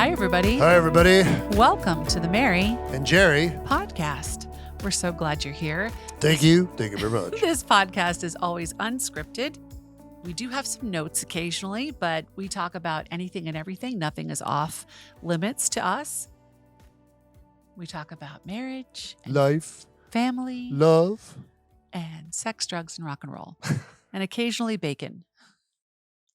Hi, everybody. Hi, everybody. Welcome to the Mary And Jerry. podcast. We're so glad you're here. Thank you. Thank you very much. This podcast is always unscripted. We do have some notes occasionally, but we talk about anything and everything. Nothing is off limits to us. We talk about marriage, and Life, family, love, and sex, drugs, and rock and roll, and occasionally bacon.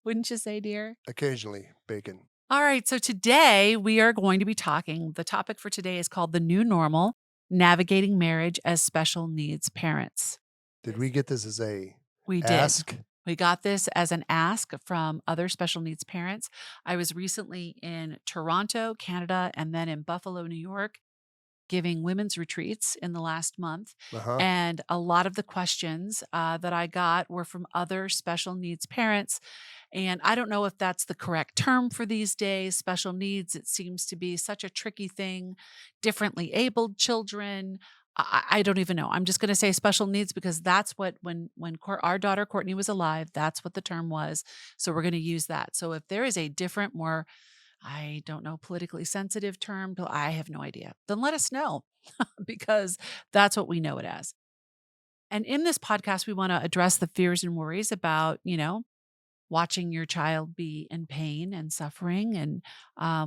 Wouldn't you say, dear? occasionally bacon. All right, so today we are going to be talking. The topic for today is called The New Normal, Navigating Marriage as Special Needs Parents. Did we get this as a We did. ask? We got this as an ask from other special needs parents. I was recently in Toronto, Canada, and then in Buffalo, New York, giving women's retreats in the last month. Uh-huh. And a lot of the questions that I got were from other special needs parents. And I don't know if that's the correct term for these days. Special needs, it seems to be such a tricky thing. Differently abled children. I don't even know. I'm just going to say special needs because that's what, when our daughter Courtney was alive, that's what the term was. So we're going to use that. So if there is a different, more, I don't know, politically sensitive term, I have no idea, then let us know because that's what we know it as. And in this podcast, we want to address the fears and worries about, watching your child be in pain and suffering. And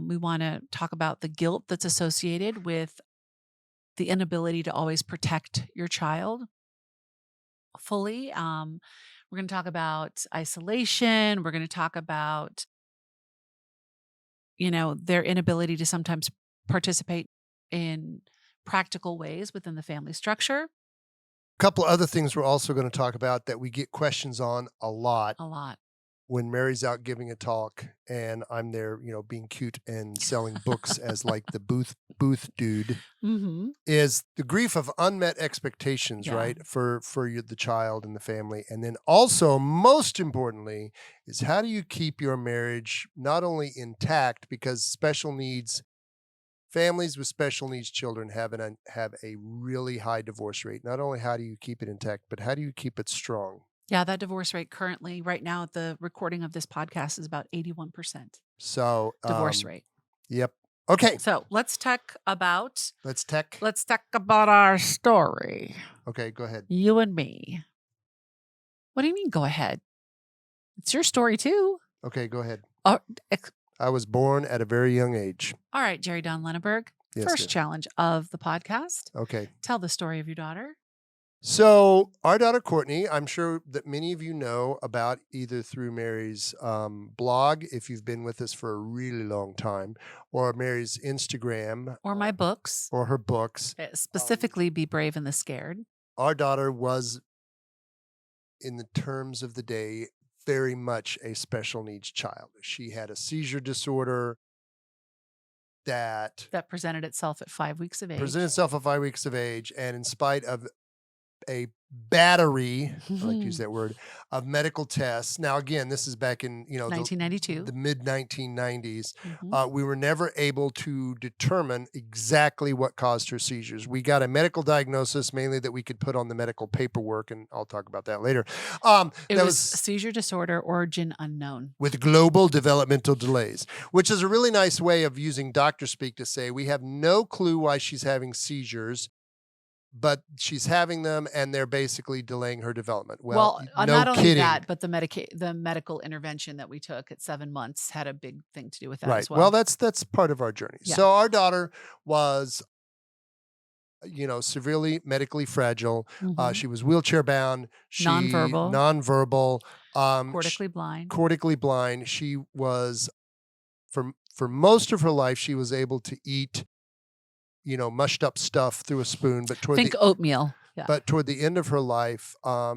we want to talk about the guilt that's associated with the inability to always protect your child fully. We're going to talk about isolation. We're going to talk about, their inability to sometimes participate in practical ways within the family structure. A couple of other things we're also going to talk about that we get questions on a lot. When Mary's out giving a talk and I'm there, being cute and selling books as like the booth dude, is the grief of unmet expectations, right? For the child and the family. And then also, most importantly, is how do you keep your marriage not only intact, because special needs families with special needs children have a really high divorce rate. Not only how do you keep it intact, but how do you keep it strong? Yeah, that divorce rate currently, right now at the recording of this podcast, is about 81%. So divorce rate. Yep. Okay. So let's talk about our story. Okay, go ahead. You and me. What do you mean, go ahead? It's your story too. Okay, go ahead. I was born at a very young age. All right, Jerry Don Lenaburg. Yes, first challenge of the podcast. Okay. Tell the story of your daughter. So our daughter, Courtney, I'm sure that many of you know about either through Mary's blog, if you've been with us for a really long time, or Mary's Instagram. Or my books. Or her books. Specifically, Be Brave and the Scared. Our daughter was, in the terms of the day, very much a special needs child. She had a seizure disorder that presented itself at 5 weeks of age. And in spite of a battery, I like to use that word, of medical tests. Now, again, this is back in, 1992, the mid 1990s. We were never able to determine exactly what caused her seizures. We got a medical diagnosis, mainly that we could put on the medical paperwork, and I'll talk about that later. It was seizure disorder, origin unknown. With global developmental delays, which is a really nice way of using doctor speak to say we have no clue why she's having seizures, but she's having them and they're basically delaying her development. Well, no not only kidding. that, but the medical intervention that we took at 7 months had a big thing to do with that as well. Well, that's part of our journey. Yeah. So our daughter was, severely medically fragile. She was wheelchair bound. Nonverbal. Cortically blind. She was, for most of her life, she was able to eat mushed up stuff through a spoon, but oatmeal. Yeah. But toward the end of her life,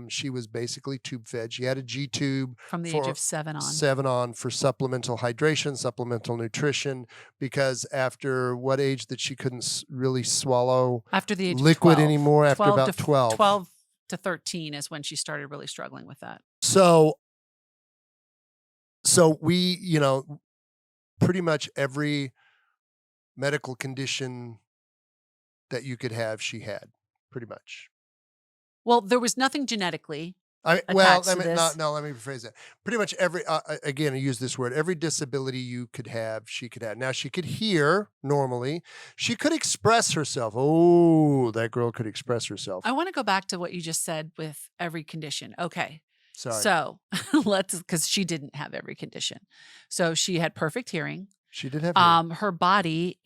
she was basically tube fed. She had a G tube from the age of 7 on. 7 on for supplemental hydration, supplemental nutrition. Because after what age that she couldn't really swallow after the age liquid of 12. anymore? After about 12. 12 to 13 is when she started really struggling with that. So we, pretty much every medical condition that you could have, she had, pretty much. Well, there was nothing genetically Well, attached to this? let me rephrase that. Pretty much every again, I use this word, every disability you could have, she could have. Now, she could hear normally. She could express herself. Oh, that girl could express I herself. wanna go back to what you just said with every condition. Okay. Sorry. So, because she didn't have every condition. So, she had perfect hearing. She did have hearing. Her body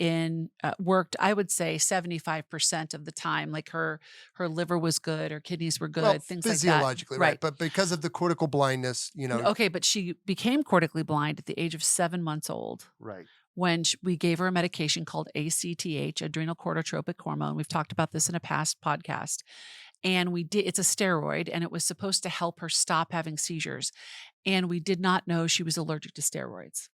worked, I would say 75% of the time, like her liver was good, her kidneys were Well, good, things like that. physiologically, right, Right. but because of the cortical blindness, Okay, but she became cortically blind at the age of 7 months old right. when we gave her a medication called ACTH, adrenal corticotropic hormone. We've talked about this in a past podcast. And it's a steroid and it was supposed to help her stop having seizures. And we did not know she was allergic to steroids.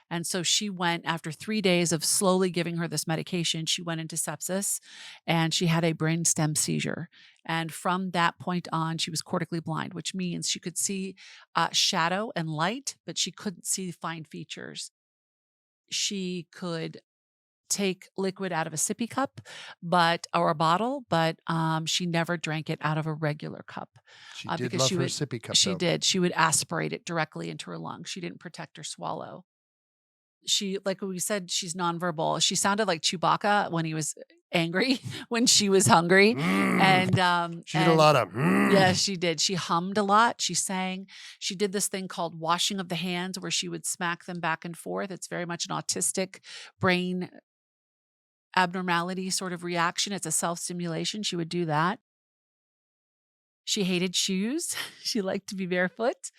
And so she went, after 3 days of slowly giving her this medication, she went into sepsis and she had a brainstem seizure. And from that point on, she was cortically blind, which means she could see shadow and light, but she couldn't see fine features. She could take liquid out of a sippy cup, or a bottle, but she never drank it out of a regular cup She did because love her sippy cup, she though. did. She would aspirate it directly into her lungs. She didn't protect her swallow. She, like we said, she's nonverbal. She sounded like Chewbacca when he was angry, when she was hungry. And She did a lot of yeah, she did. She hummed a lot. She sang. She did this thing called washing of the hands where she would smack them back and forth. It's very much an autistic brain abnormality sort of reaction. It's a self-stimulation. She would do that. She hated shoes. She liked to be barefoot.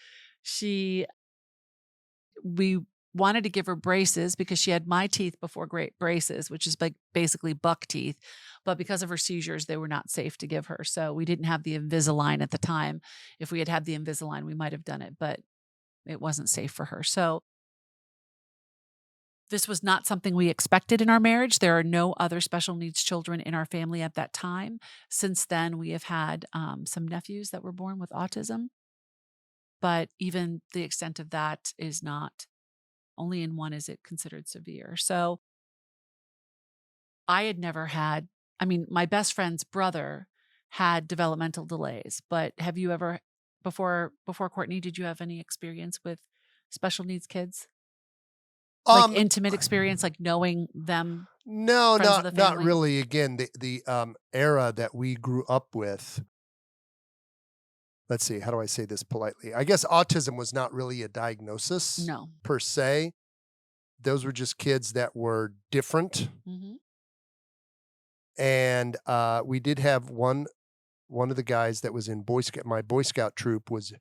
We wanted to give her braces because she had my teeth before great braces, which is like basically buck teeth. But because of her seizures, they were not safe to give her. So we didn't have the Invisalign at the time. If we had had the Invisalign, we might have done it, but it wasn't safe for her. So this was not something we expected in our marriage. There are no other special needs children in our family at that time. Since then, we have had some nephews that were born with autism. But even the extent of that is not, only in one is it considered severe. So I had never had, I mean, my best friend's brother had developmental delays, but have you ever, before Courtney, did you have any experience with special needs kids? Like intimate experience, like knowing them, No, friends of the not family? really. Again, the era that we grew up with, let's see, how do I say this politely? I guess autism was not really a diagnosis No. per se. Those were just kids that were different. Mhm. And we did have one of the guys that was in my Boy Scout troop was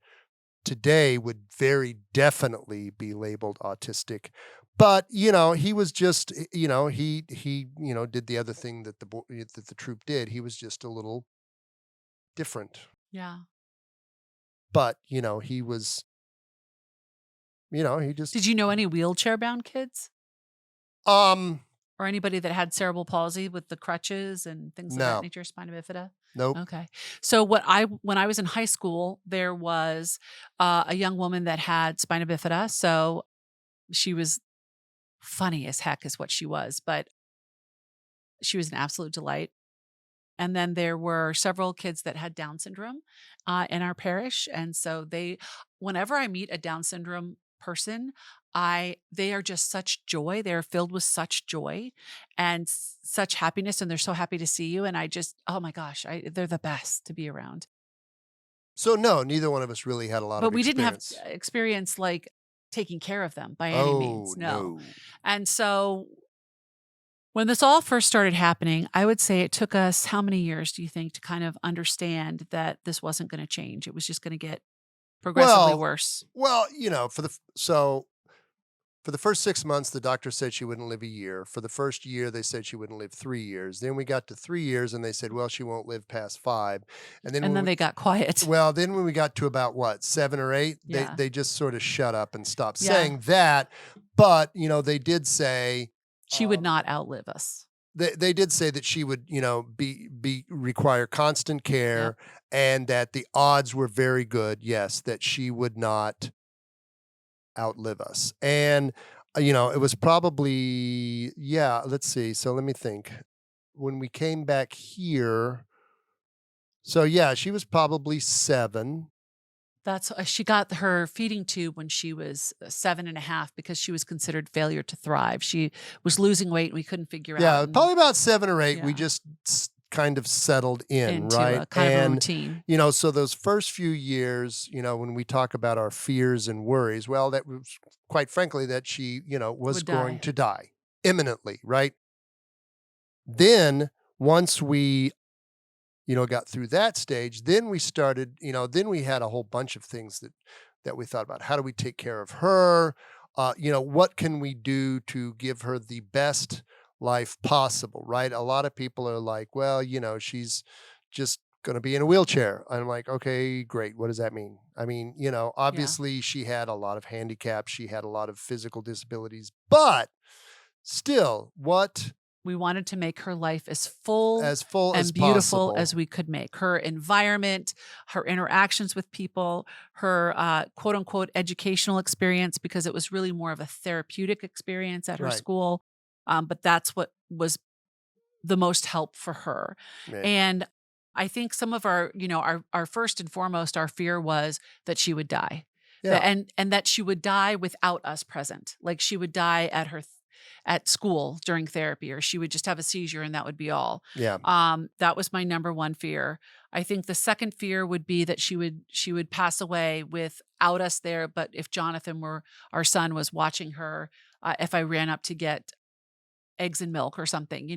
today would very definitely be labeled autistic. But, he was just, he did the other thing that the troop did. He was just a little different. Yeah. But, he was, he just Did you know any wheelchair-bound kids? um Or anybody that had cerebral palsy with the crutches and things of that no. nature, spina bifida? Nope. Okay. So when I was in high school, there was a young woman that had spina bifida. So she was funny as heck is what she was, but she was an absolute delight. And then there were several kids that had Down syndrome in our parish. And so whenever I meet a Down syndrome person, they are just such joy. They're filled with such joy and such happiness, and they're so happy to see you. And oh my gosh, they're the best to be around. So no, neither one of us really had a lot But of we didn't have experience. experience like taking care of them by any Oh, means. No. no. And so when this all first started happening, I would say it took us how many years do you think to kind of understand that this wasn't going to change? It was just going to get progressively Well worse. well, for the first 6 months, the doctor said she wouldn't live a year. For the first year, they said she wouldn't live 3 years. Then we got to 3 years, and they said, "Well, she won't live past 5." And then And then they got quiet. then when we got to about, what, 7 or 8, Yeah. they just sort of shut up and stopped Yeah. saying that, but, they did say, She would not outlive us. they did say that she would, require constant care, and that the odds were very good, yes, that she would not outlive us. And, it was probably, yeah, let's see. So let me think. When we came back here, so yeah, she was probably 7. That's she got her feeding tube when she was 7.5 because she was considered failure to thrive. She was losing weight and we couldn't figure out, Yeah, and probably about 7 or 8, we yeah, just kind of settled in, into right? a kind of a And, routine. so those first few years, when we talk about our fears and worries, well, that was quite frankly that she, was Would going die. to die imminently, right? Then once we, got through that stage, then we started, then we had a whole bunch of things that we thought about. How do we take care of her? What can we do to give her the best life possible, right? A lot of people are like, well, she's just going to be in a wheelchair. I'm like, okay, great. What does that mean? I mean, Yeah. obviously she had a lot of handicaps, she had a lot of physical disabilities, but still, what We wanted to make her life as full as full as and beautiful as possible. we could make. Her environment, her interactions with people, her quote unquote educational experience, because it was really more of a therapeutic experience at her Right. school. But that's what was the most help for her. Right. And I think some of our first and foremost, our fear was that she would die. Yeah. And that she would die without us present. Like she would die at school during therapy, or she would just have a seizure and that would be all. Yeah. That was my number one fear. I think the second fear would be that she would pass away without us there. But if Jonathan our son was watching her, if I ran up to get eggs and milk or something,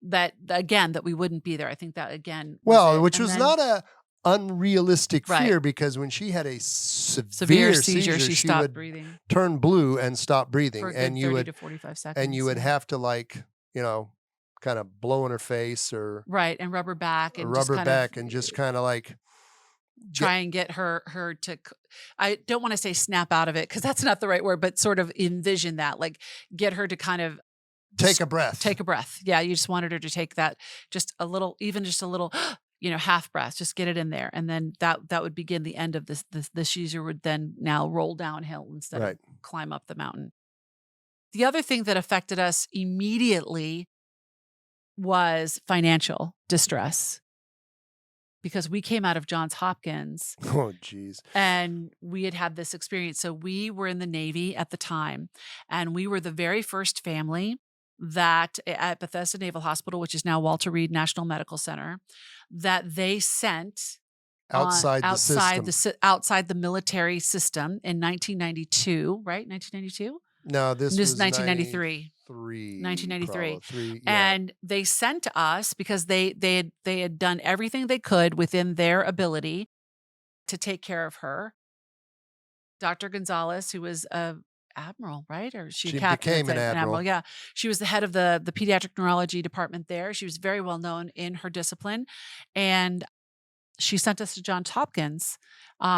that again, that we wouldn't be there. I think that again was Well, it. which And was then not a unrealistic right, fear because when she had a severe severe seizure, seizure, she she stopped would breathing turn blue and stop for breathing, a good 30 to 45 and you seconds. would Yeah. have to like, kind of blow in her face or Right. And rubber back a and just rubber kind of back and just kind of like get try and get her to I don't want to say snap out of it because that's not the right word, but sort of envision that, like get her to kind of take just a breath. take a breath. Yeah, you just wanted her to take that just a little, even just a little, half breath, just get it in there. And then that would begin the end of this the seizure would then now roll downhill instead of Right. climb up the mountain. The other thing that affected us immediately was financial distress because we came out of Johns Hopkins Oh, geez. and we had this experience. So we were in the Navy at the time, and we were the very first family that at Bethesda Naval Hospital, which is now Walter Reed National Medical Center, that they sent on Outside the system. outside the military system in 1992, right? 1992? No, this This is was 1993. 93, 1993. probably 3. Yeah. And they sent us because they had done everything they could within their ability to take care of her. Dr. Gonzalez, who was a admiral, right? Or she a She captain at became the an time, an admiral. admiral. Yeah. She was the head of the pediatric neurology department there. She was very well known in her discipline. And she sent us to Johns Hopkins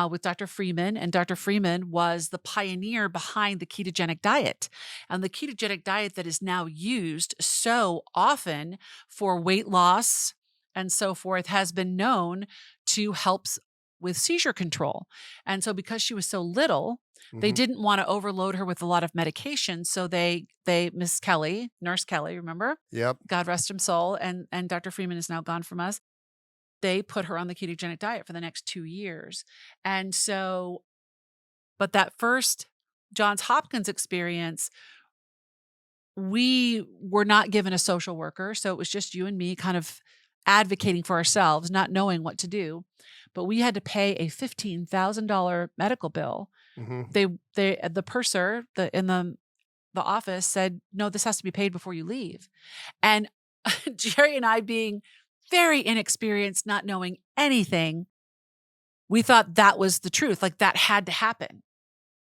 with Dr. Freeman, and Dr. Freeman was the pioneer behind the ketogenic diet. And the ketogenic diet that is now used so often for weight loss and so forth has been known to help with seizure control. And so because she was so little, they Mhm. didn't want to overload her with a lot of medication. So they Miss Kelly, Nurse Kelly, remember? Yep. God rest him soul. And Dr. Freeman is now gone from us. They put her on the ketogenic diet for the next 2 years. And so, but that first Johns Hopkins experience, we were not given a social worker. So it was just you and me kind of advocating for ourselves, not knowing what to do. But we had to pay a $15,000 medical bill. Mhm. The purser in the office said, no, this has to be paid before you leave. And Jerry and I, being very inexperienced, not knowing anything, we thought that was the truth. Like that had to happen.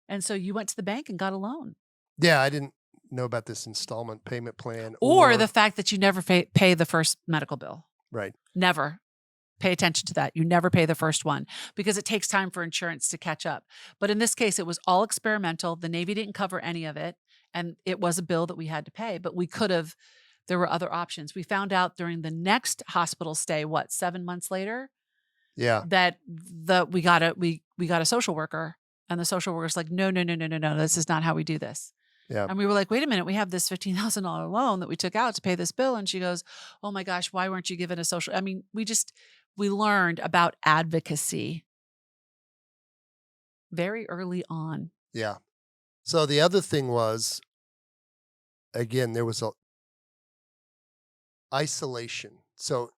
And so you went to the bank and got a loan. Yeah, I didn't know about this installment payment plan Or the or fact that you never pay the first medical bill. right. Never. Pay attention to that. You never pay the first one because it takes time for insurance to catch up. But in this case, it was all experimental. The Navy didn't cover any of it. And it was a bill that we had to pay, but we could have, there were other options. We found out during the next hospital stay, 7 months later, Yeah. that we got a social worker, and the social worker's like, no, no, no, no, no, no, this is not how we do this. Yeah. And we were like, wait a minute, we have this $15,000 loan that we took out to pay this bill. And she goes, oh my gosh, why weren't you given a social? I mean, we learned about advocacy very early on. Yeah. So the other thing was, again, there was a isolation. So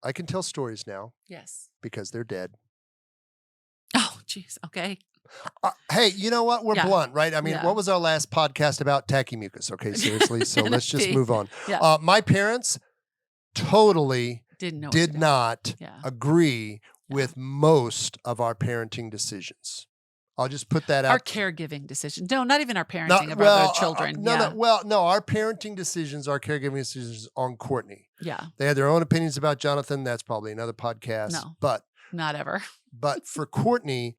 I can tell stories now Yes. because they're dead. Oh, geez. Okay. Hey, you know what? We're Yeah. blunt, right? I mean, Yeah. what was our last podcast about? Tacky mucus. Okay, seriously. So Can let's it just be? move on. Yeah. My parents totally Didn't know what to did do. not Yeah. agree Yeah. with most of our parenting decisions. I'll just put that Our out. caregiving decision. No, not even our No, parenting of our well, children. no, no, Yeah. well, no. Our parenting decisions, our caregiving decisions on Courtney. Yeah. They had their own opinions about Jonathan. That's probably another podcast. No. But Not ever. but for Courtney,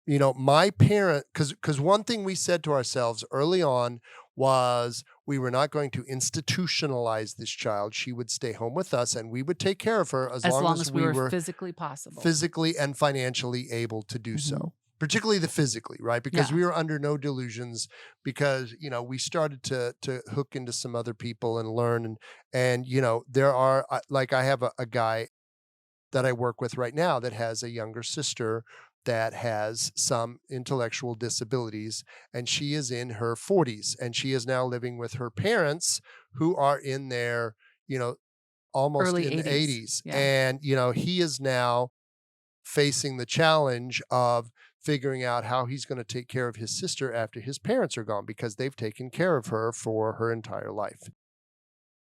you know, my parent, because one thing we said to ourselves early on was we were not going to institutionalize this child. She would stay home with us and we would take care of her as long as we we were were physically possible. physically and financially able to do so. Particularly the physically, right? Because we were under no delusions because, you know, we started to hook into some other people and learn and you know, there are like I have a guy that I work with right now that has a younger sister that has some intellectual disabilities and she is in her 40s and she is now living with her parents who are in their, you know, almost Early in the 80s. 80s. Yeah. And, you know, he is now facing the challenge of figuring out how he's going to take care of his sister after his parents are gone because they've taken care of her for her entire life.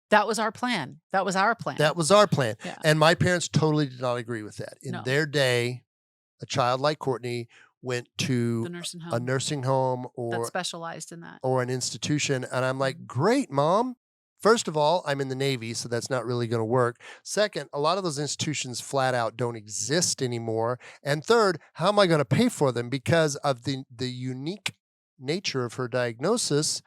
That was our plan. That was our plan. That was our plan. Yeah. And my parents totally did not agree with that. In No. their day, a child like Courtney went to The nursing home. a nursing home that or specialized in that. or an institution. And I'm like, great, mom. First of all, I'm in the Navy, so that's not really going to work. Second, a lot of those institutions flat out don't exist anymore. And third, how am I going to pay for them? Because of the unique nature of her diagnosis,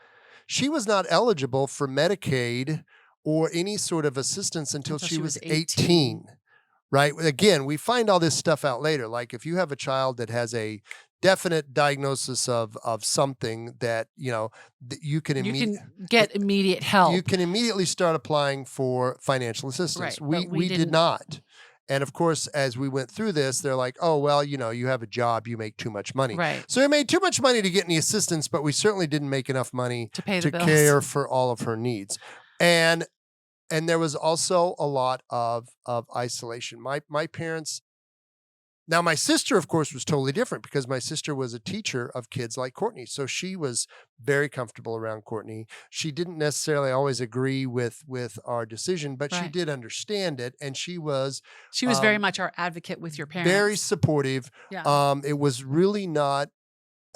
she was not eligible for Medicaid or any sort of assistance until she was 18. Right? Again, we find all this stuff out later. Like if you have a child that has a definite diagnosis of something that, you know, you can get immediate help. You can immediately start applying for financial assistance. Right, We did not. And of course, as we went through this, they're like, oh, well, you know, you have a job, you make too much money. Right. So we made too much money to get any assistance, but we certainly didn't make enough money to pay the bills. Care for all of her needs. And there was also a lot of isolation. My parents, now my sister, of course, was totally different because my sister was a teacher of kids like Courtney. So she was very comfortable around Courtney. She didn't necessarily always agree with our decision, but she did understand it. And she was very much our advocate with your parents. Very supportive. Yeah. It was really not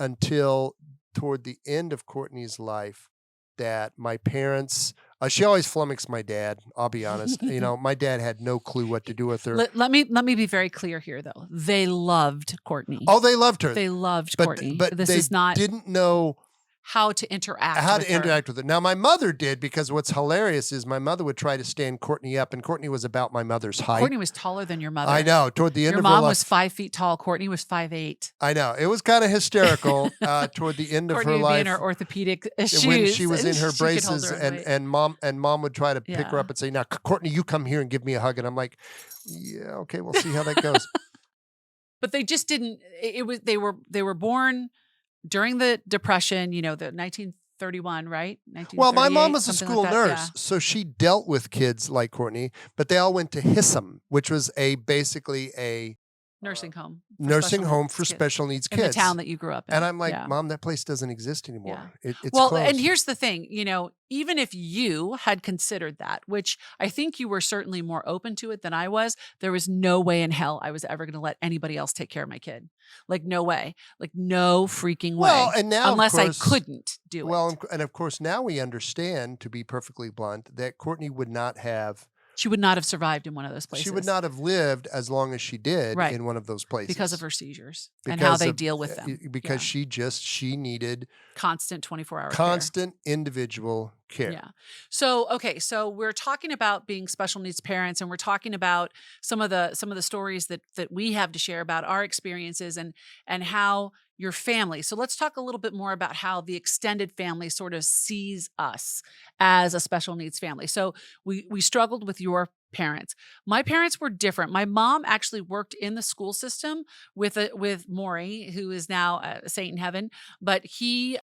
until toward the end of Courtney's life that my parents, she always flummoxed my dad. I'll be honest. You know, my dad had no clue what to do with her. Let me be very clear here, though. They loved Courtney. Oh, they loved her. They loved Courtney. But this they is not didn't know how to interact with her. Now, my mother did, because what's hilarious is my mother would try to stand Courtney up, and Courtney was about my mother's height. Courtney was taller than your mother. I know. Toward the end your of her life. Your mom was 5 feet tall. Courtney was 5'8". I know. It was kind of hysterical toward the end of her life. Courtney would be in her orthopedic shoes. When she was in her braces, braces, and mom would try to pick her up and say, now, Courtney, you come here and give me a hug. And I'm like, yeah, okay, we'll see how that goes. But they just didn't, they were born during the Depression, you know, the 1931, right? Well, my mom was a school nurse, so she dealt with kids like Courtney, but they all went to HISM, which was basically a nursing home. For special needs kids. In the town that you grew up in. And I'm like, Mom, that place doesn't exist anymore. Yeah. It's well, closed. And here's the thing, you know, even if you had considered that, which I think you were certainly more open to it than I was, there was no way in hell I was ever going to let anybody else take care of my kid. Like, no way. Like, no freaking way. Well, and now, unless of course, I couldn't do it. Well, and of course, now we understand, to be perfectly blunt, that Courtney would not have... She would not have survived in one of those places. She would not have lived as long as she did in one of those places. Because of her seizures and how they deal with them. Because she needed constant 24-hour constant individual care. Yeah. So, okay. So we're talking about being special needs parents, and we're talking about some of the stories that we have to share about our experiences and how your family. So let's talk a little bit more about how the extended family sort of sees us as a special needs family. So we struggled with your parents. My parents were different. My mom actually worked in the school system with Maury, who is now a saint in heaven, but he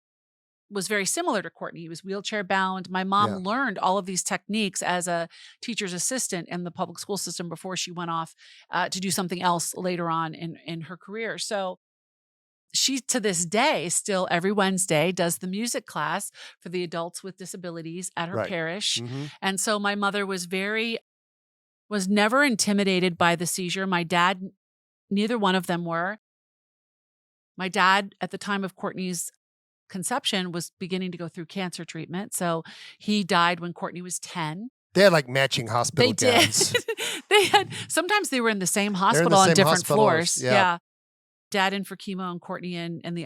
was very similar to Courtney. He was wheelchair bound. My mom Yeah. learned all of these techniques as a teacher's assistant in the public school system before she went off to do something else later on in her career. So she, to this day, still every Wednesday does the music class for the adults with disabilities at her Right. parish. Mhm. And so my mother was never intimidated by the seizure. My dad, neither one of them were. My dad, at the time of Courtney's conception, was beginning to go through cancer treatment. So he died when Courtney was 10. They had like matching They hospital did. gowns. Sometimes they were in the same They're in hospital the on same different hospital. floors. Yeah. Yeah. Dad in for chemo and Courtney in the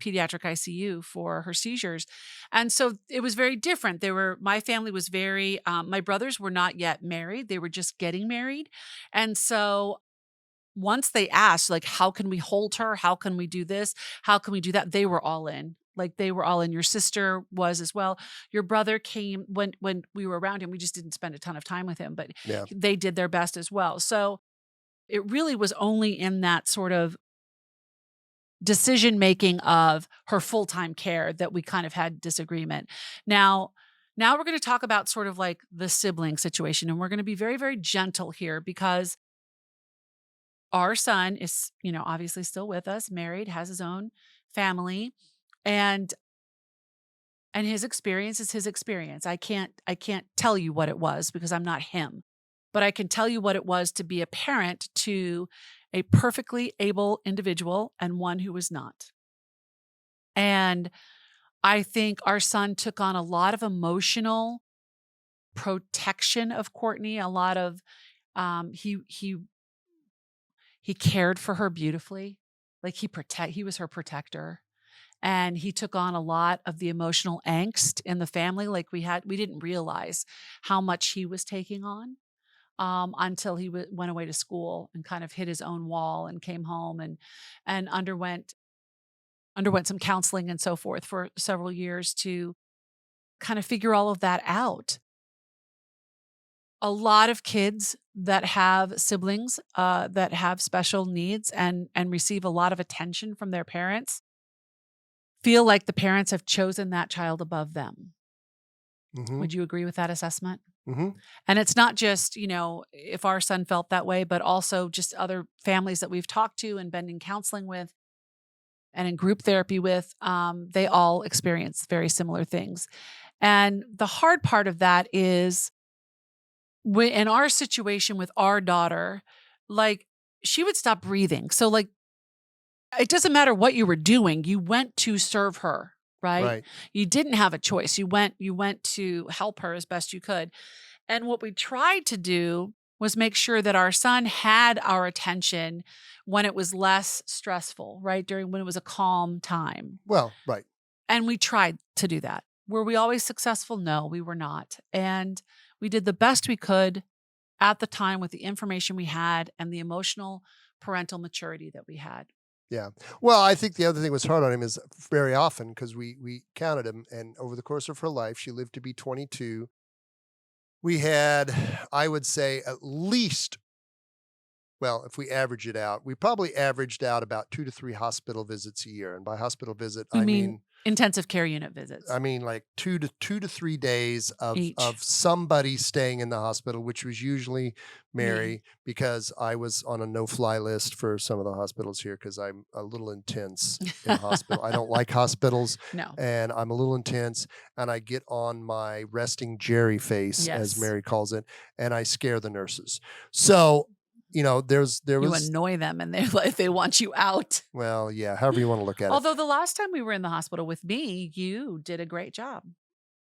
pediatric ICU for her seizures. And so it was very different. My family was very, my brothers were not yet married. They were just getting married. And so once they asked, like, how can we hold her? How can we do this? How can we do that? They were all in. Like, they were all in. Your sister was as well. Your brother came when we were around him. We just didn't spend a ton of time with him, but Yeah. they did their best as well. So it really was only in that sort of decision making of her full-time care that we kind of had disagreement. Now we're going to talk about sort of like the sibling situation, and we're going to be very, very gentle here because our son is, obviously still with us, married, has his own family, and his experience is his experience. I can't tell you what it was because I'm not him. But I can tell you what it was to be a parent to a perfectly able individual and one who was not. And I think our son took on a lot of emotional protection of Courtney, a lot of he cared for her beautifully. Like he was her protector. And he took on a lot of the emotional angst in the family. Like we didn't realize how much he was taking on until he went away to school and kind of hit his own wall and came home and underwent some counseling and so forth for several years to kind of figure all of that out. A lot of kids that have siblings that have special needs and receive a lot of attention from their parents feel like the parents have chosen that child above them. Mhm. Would you agree with that assessment? Mhm. And it's not just, if our son felt that way, but also just other families that we've talked to and been in counseling with and in group therapy with, they all experience very similar things. And the hard part of that is in our situation with our daughter, like she would stop breathing. So like, it doesn't matter what you were doing, you went to serve her, right? Right. You didn't have a choice. You went to help her as best you could. And what we tried to do was make sure that our son had our attention when it was less stressful, right? When it was a calm time. Well, right. And we tried to do that. Were we always successful? No, we were not. And we did the best we could at the time with the information we had and the emotional parental maturity that we had. Yeah. Well, I think the other thing was hard on him is very often because we counted him, and over the course of her life, she lived to be 22. We had, I would say, at least, well, if we average it out, we probably averaged out about 2 to 3 hospital visits a year, and by hospital visit, You I mean mean intensive care unit visits like 2 to 3 days each? of somebody staying in the hospital, which was usually Me. Mary, because I was on a no-fly list for some of the hospitals here because I'm a little intense in hospital. I don't like hospitals, No. and I'm a little intense, and I get on my resting Jerry face, as Yes. Mary calls it, and I scare the nurses. So, there You was annoy them and they want you out. well, yeah, however you wanna look at it. Although the last time we were in the hospital with me, you did a great job.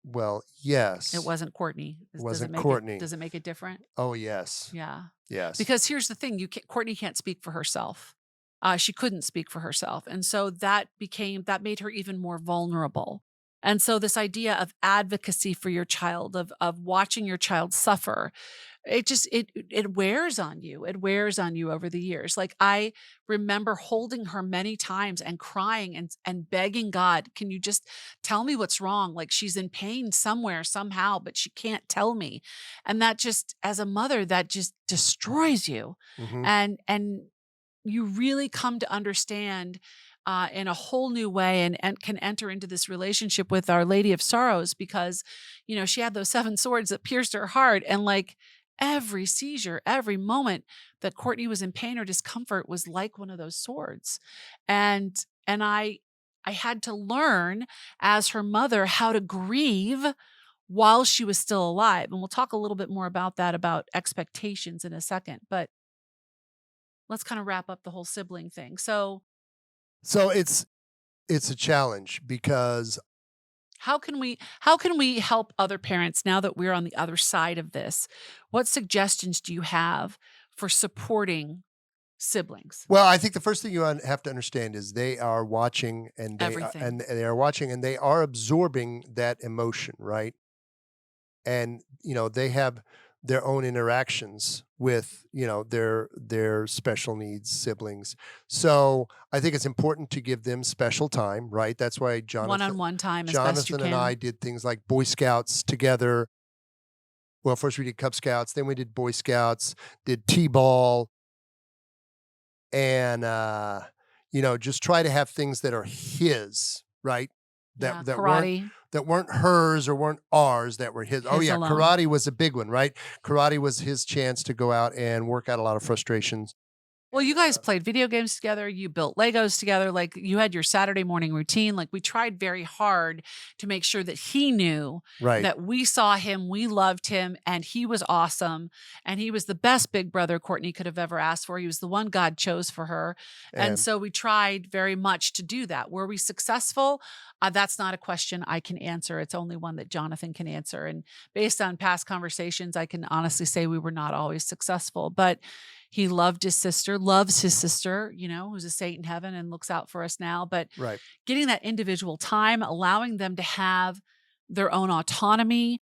Well, It yes. wasn't Courtney. Wasn't Courtney. Does it make it different? Oh, yes. Yeah. Yes. Because here's the thing, Courtney can't speak for herself. She couldn't speak for herself. And so that made her even more vulnerable. And so this idea of advocacy for your child, of watching your child suffer, it wears on you. It wears on you over the years. Like, I remember holding her many times and crying and begging God, "Can you just tell me what's wrong? Like, she's in pain somewhere, somehow, but she can't tell me." And that just, as a mother, that just destroys you. Mhm. And you really come to understand in a whole new way, and can enter into this relationship with Our Lady of Sorrows, because, she had those seven swords that pierced her heart. And like, every seizure, every moment that Courtney was in pain or discomfort was like one of those swords. And I had to learn, as her mother, how to grieve while she was still alive. And we'll talk a little bit more about that, about expectations, in a second. But let's kind of wrap up the whole sibling thing. So it's a challenge because how can we help other parents now that we're on the other side of this? What suggestions do you have for supporting siblings? well, I think the first thing you have to understand is they are watching Everything. and they are watching and they are absorbing that emotion, right? And they have their own interactions with their special needs siblings. So I think it's important to give them special time, right? That's why One-on-one time as best you Jonathan and I can. did things like Boy Scouts together. Well, first we did Cub Scouts, then we did Boy Scouts, did T-ball, and just try to have things that are his, right? Yeah, That karate, weren't hers or weren't ours, that were his. Oh his yeah, alone. karate was a big one, right? Karate was his chance to go out and work out a lot of frustrations. Well, you guys played video games together, you built Legos together, like, you had your Saturday morning routine. Like, we tried very hard to make sure that he knew Right. that we saw him, we loved him, and he was awesome, and he was the best big brother Courtney could have ever asked for. He was the one God chose for her. And And so we tried very much to do that. Were we successful? That's not a question I can answer. It's only one that Jonathan can answer. And based on past conversations, I can honestly say we were not always successful. But he loved his sister, loves his sister, who's a saint in heaven and looks out for us now. But right. getting that individual time, allowing them to have their own autonomy.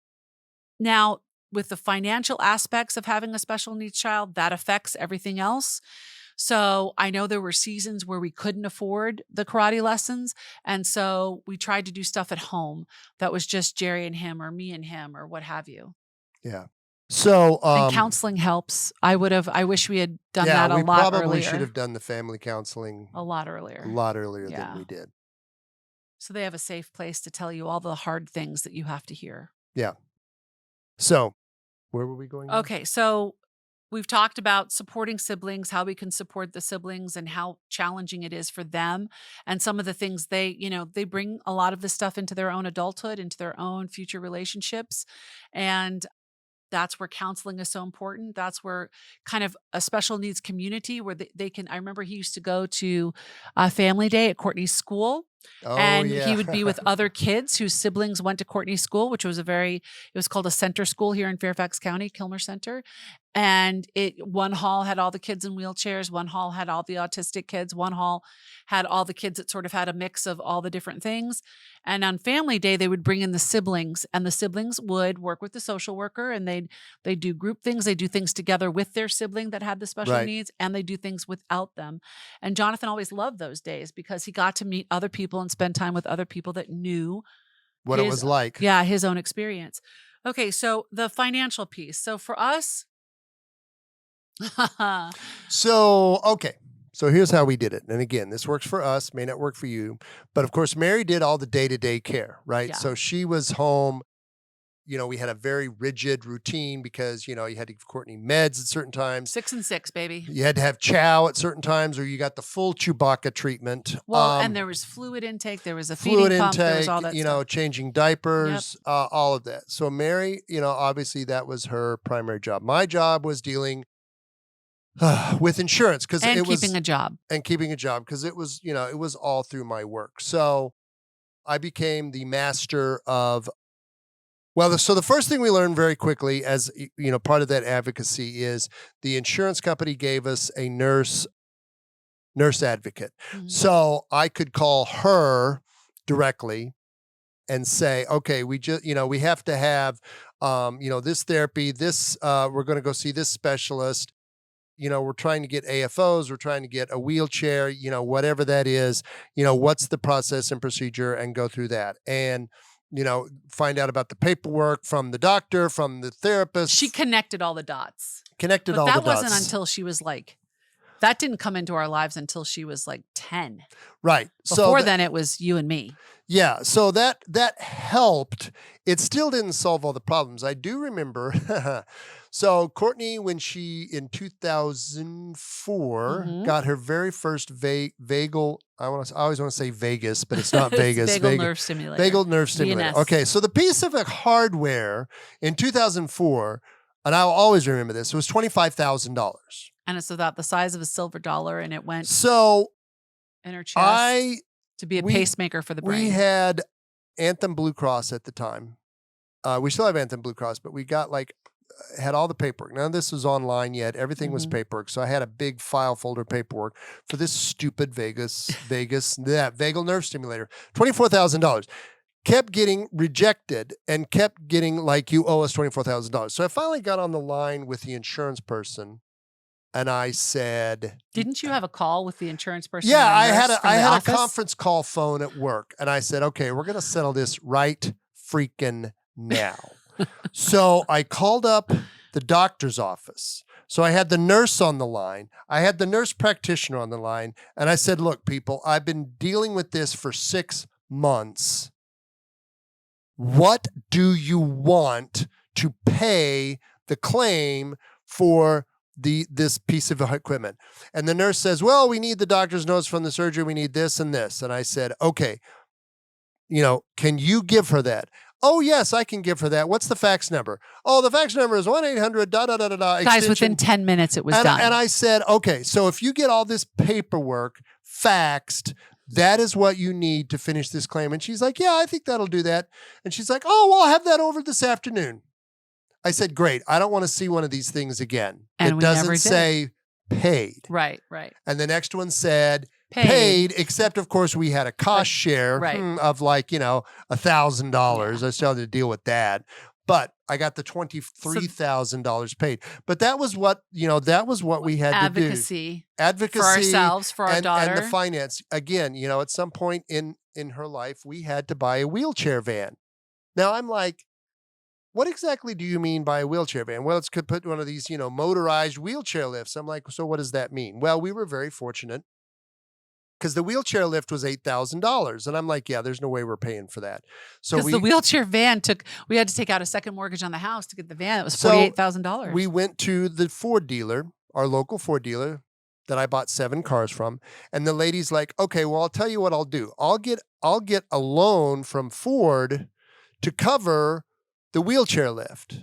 Now, with the financial aspects of having a special needs child, that affects everything else. So I know there were seasons where we couldn't afford the karate lessons. And so we tried to do stuff at home that was just Jerry and him, or me and him, or what have you. Yeah. So And counseling helps. I wish we had done yeah, that a we lot probably should earlier. have done the family counseling A lot a earlier. lot earlier than Yeah. we did. So they have a safe place to tell you all the hard things that you have to hear. Yeah. So where were we going now? Okay, so we've talked about supporting siblings, how we can support the siblings, and how challenging it is for them, and some of the things they bring a lot of this stuff into their own adulthood, into their own future relationships. And that's where counseling is so important. That's where kind of a special needs community where they can. I remember he used to go to a family day at Courtney's school, Oh and he yeah. would be with other kids whose siblings went to Courtney's school, which was it was called a center school here in Fairfax County, Kilmer Center. And one hall had all the kids in wheelchairs, one hall had all the autistic kids, one hall had all the kids that sort of had a mix of all the different things. And on family day, they would bring in the siblings, and the siblings would work with the social worker, and they do group things. They do things together with their sibling that had the special Right. needs, and they do things without them. And Jonathan always loved those days because he got to meet other people and spend time with other people that knew What it was like. his own experience. Okay, so the financial piece. So for us, So, okay. So here's how we did it. And again, this works for us, may not work for you. But of course, Mary did all the day-to-day care, right? yeah, So she was home. We had a very rigid routine because, you had to give Courtney meds at certain times. 6 and 6, baby. You had to have chow at certain times, or you got the full Chewbacca treatment. Well, and there was fluid intake, there was a Fluid feeding pump, there was intake, all that stuff. changing diapers, all of that. So Mary, obviously that was her primary job. My job was dealing with insurance because And it was keeping a job. and keeping a job because it was, it was all through my work. So I became the master of so the first thing we learned very quickly as part of that advocacy is the insurance company gave us a nurse advocate. Mhm. So I could call her directly and say, okay, we just, we have to have, this therapy, this, we're going to go see this specialist. We're trying to get AFOs, we're trying to get a wheelchair, whatever that is, what's the process and procedure, and go through that. And, find out about the paperwork from the doctor, from the therapist. She connected all the dots. Connected but all the dots. That wasn't until she was like, that didn't come into our lives until she was like 10. Right. Before then, it was you and me. Yeah. So that helped. It still didn't solve all the problems. I do remember. So Courtney, when she in 2004 got her very first vagal, I always want to say Vegas, but it's not Vegas. Vagal nerve stimulator. Vagal nerve stimulator. VNS. Okay. So the piece of hardware in 2004, and I'll always remember this, it was $25,000. And it's about the size of a silver dollar, and it went in her chest to be a pacemaker for the brain. We had Anthem Blue Cross at the time. We still have Anthem Blue Cross, but we got had all the paperwork. None of this was online yet. Everything was paperwork. So I had a big file folder paperwork for this stupid vagal nerve stimulator. $24,000. Kept getting rejected and kept getting you owe us $24,000. So I finally got on the line with the insurance person. And I said, "Didn't you have a call with the insurance person?" Yeah, I had a conference call phone at work, and I said, "Okay, we're going to settle this right freaking now." So I called up the doctor's office. So I had the nurse on the line. I had the nurse practitioner on the line, and I said, "Look, people, I've been dealing with this for 6 months. What do you want to pay the claim for this piece of equipment?" And the nurse says, "Well, we need the doctor's notes from the surgery. We need this and this." And I said, "Okay, can you give her that?" "Oh, yes, I can give her that. What's the fax number?" "Oh, the fax number is 1-800 da da da da da." Guys, within 10 minutes it was done. And I said, "Okay, so if you get all this paperwork faxed, that is what you need to finish this claim." And she's like, "Yeah, I think that'll do that." And she's like, "Oh, well, I'll have that over this afternoon." I said, "Great. I don't want to see one of these things again." And it doesn't say paid. Right. And the next one said paid, except of course we had a cost share of $1,000. I still had to deal with that. But I got the $23,000 paid. But that was what, we had to do. Advocacy for ourselves, for our daughter. And the finance. Again, at some point in her life, we had to buy a wheelchair van. Now I'm like, what exactly do you mean by a wheelchair van? Well, it's could put one of these, motorized wheelchair lifts. I'm like, so what does that mean? Well, we were very fortunate because the wheelchair lift was $8,000. And I'm like, yeah, there's no way we're paying for that. So the wheelchair van we had to take out a second mortgage on the house to get the van. It was $48,000. We went to the Ford dealer, our local Ford dealer that I bought 7 cars from. And the lady's like, "Okay, well, I'll tell you what I'll do. I'll get a loan from Ford to cover the wheelchair lift."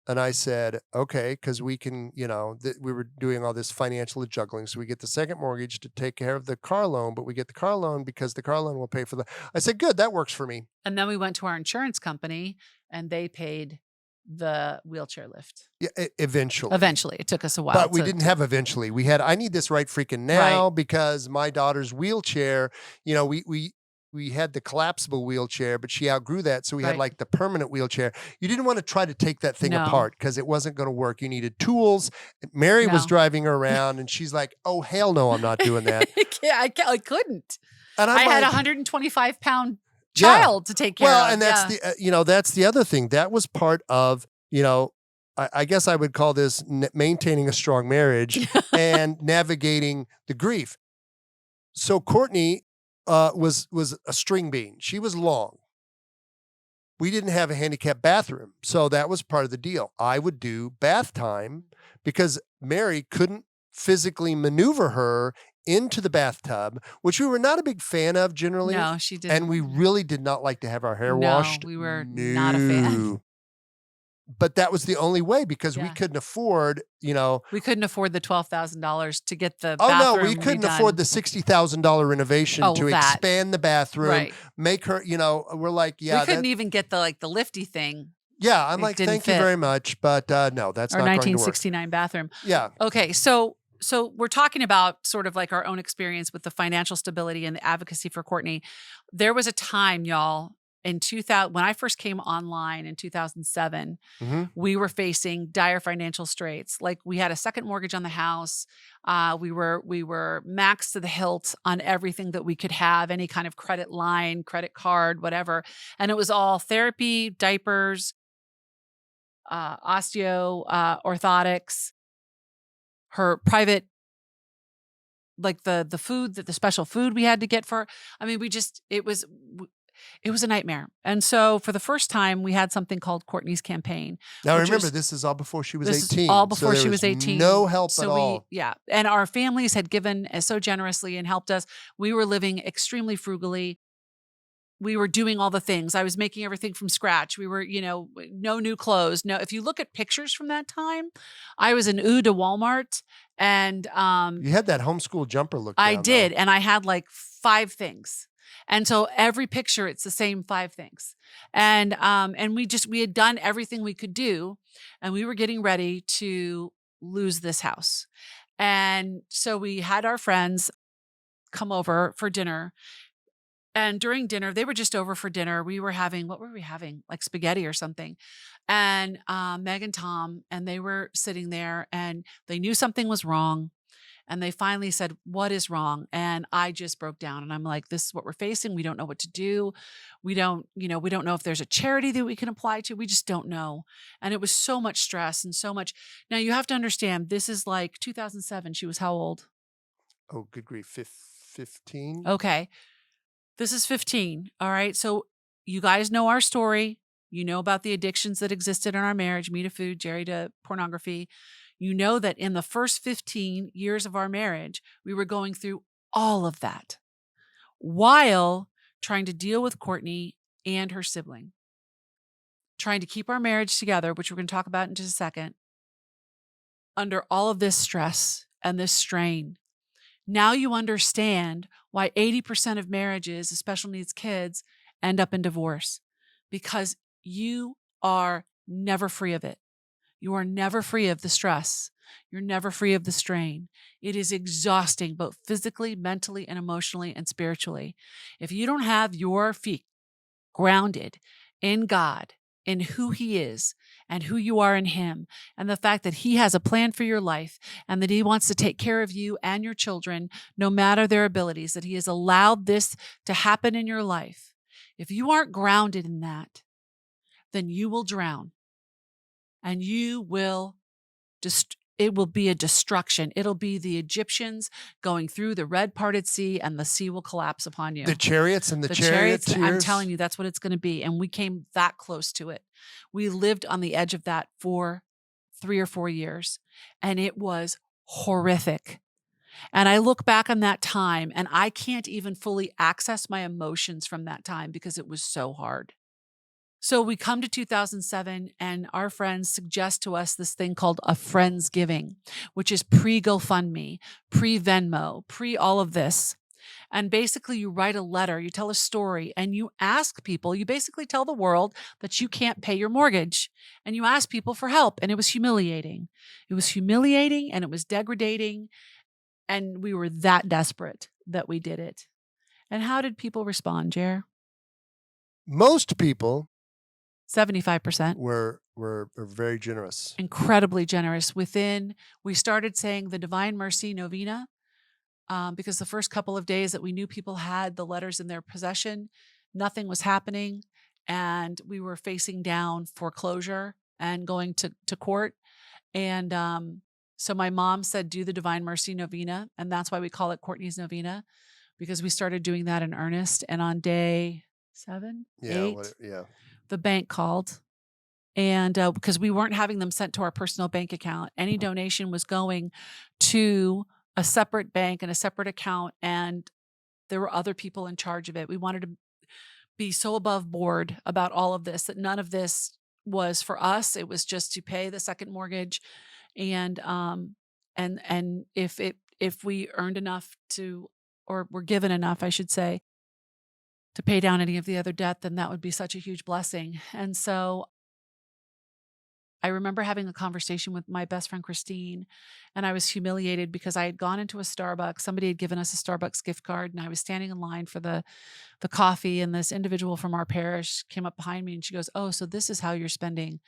And I said, "Okay," because we can, we were doing all this financial juggling. So we get the second mortgage to take care of the car loan, but we get the car loan because the car loan will pay for I said, "Good, that works for me." And then we went to our insurance company and they paid the wheelchair lift. Yeah, eventually. Eventually. It took us a while. But we didn't have eventually. We had, I need this right freaking now because my daughter's wheelchair, we had the collapsible wheelchair, but she outgrew that. So we had the permanent wheelchair. You didn't want to try to take that thing apart because it wasn't going to work. You needed tools. Mary was driving her around and she's like, "Oh, hell no, I'm not doing that." I couldn't. And I had a 125-pound child to take care of. Well, and that's that's the other thing. That was part of, I guess I would call this maintaining a strong marriage and navigating the grief. So Courtney was a string bean. She was long. We didn't have a handicapped bathroom. So that was part of the deal. I would do bath time because Mary couldn't physically maneuver her into the bathtub, which we were not a big fan of generally. No, she didn't. And we really did not like to have our hair washed. We were not a fan. But that was the only way because we couldn't afford, We couldn't afford the $12,000 to get the bathroom we couldn't afford the $60,000 renovation to expand the bathroom, make her, we're like, yeah. We couldn't even get the lifty thing. Yeah, I'm like, thank you very much, but no, that's not going to work. Our 1969 bathroom. Yeah. Okay, so we're talking about sort of like our own experience with the financial stability and the advocacy for Courtney. There was a time, y'all, in 2000, when I first came online in 2007, Mhm. we were facing dire financial straits. Like, we had a second mortgage on the house. We were maxed to the hilt on everything that we could have, any kind of credit line, credit card, whatever. And it was all therapy, diapers, orthotics, her private, like the food, that the special food we had to get for, I mean, it was a nightmare. And so for the first time, we had something called Courtney's campaign, Now which remember, is this is all before she was this is all 18, so before there she was was no 18. help at So all. yeah. And our families had given so generously and helped us. We were living extremely frugally. We were doing all the things. I was making everything from scratch. We were, no new clothes. No, if you look at pictures from that time, I was an to Walmart, and You had that homeschool jumper look I down, though. did, and I had like 5 things. And so every picture, it's the same 5 things. And we had done everything we could do, and we were getting ready to lose this house. And so we had our friends come over for dinner. And during dinner, they were just over for dinner. We were having, what were we having? Like spaghetti or something. And Meg and Tom, and they were sitting there, and they knew something was wrong. And they finally said, "What is wrong?" And I just broke down, and I'm like, "This is what we're facing. We don't know what to do. We don't know if there's a charity that we can apply to. We just don't know." And it was so much stress and so much. Now you have to understand, this is like 2007. She was how old? Oh, good grief, 15? Okay. This is 15. All right. So you guys know our story. You know about the addictions that existed in our marriage, me to food, Jerry to pornography. You know that in the first 15 years of our marriage, we were going through all of that while trying to deal with Courtney and her sibling, trying to keep our marriage together, which we're going to talk about in just a second, under all of this stress and this strain. Now you understand why 80% of marriages, of special needs kids, end up in divorce, because you are never free of it. You are never free of the stress. You're never free of the strain. It is exhausting, both physically, mentally, and emotionally and spiritually. If you don't have your feet grounded in God, in who He is and who you are in Him, and the fact that He has a plan for your life and that He wants to take care of you and your children, no matter their abilities, that He has allowed this to happen in your life. If you aren't grounded in that, then you will drown, and you will it will be a destruction. It'll be the Egyptians going through the red parted sea, and the sea will collapse upon you. The chariots and the Chariots, I'm charioteers? telling you, that's what it's going to be. And we came that close to it. We lived on the edge of that for 3 or 4 years, and it was horrific. And I look back on that time, and I can't even fully access my emotions from that time because it was so hard. So we come to 2007, and our friends suggest to us this thing called a Friendsgiving, which is pre GoFundMe, pre Venmo, pre all of this. And basically, you write a letter, you tell a story, and you ask people, you basically tell the world that you can't pay your mortgage, and you ask people for help. And it was humiliating. It was humiliating, and it was degrading. And we were that desperate that we did it. And how did people respond, Jer? Most people 75%. were very generous. Incredibly generous. We started saying the Divine Mercy Novena, because the first couple of days that we knew people had the letters in their possession, nothing was happening, and we were facing down foreclosure and going to court. And so my mom said, do the Divine Mercy Novena, and that's why we call it Courtney's Novena, because we started doing that in earnest. And on day 7, 8, the bank called, and because we weren't having them sent to our personal bank account, any donation was going to a separate bank and a separate account, and there were other people in charge of it. We wanted to be so above board about all of this that none of this was for us. It was just to pay the second mortgage, and if we earned enough to, or were given enough, I should say, to pay down any of the other debt, then that would be such a huge blessing. And so I remember having a conversation with my best friend, Christine, and I was humiliated because I had gone into a Starbucks. Somebody had given us a Starbucks gift card, and I was standing in line for the coffee, and this individual from our parish came up behind me and she goes, "Oh, so this is how you're spending,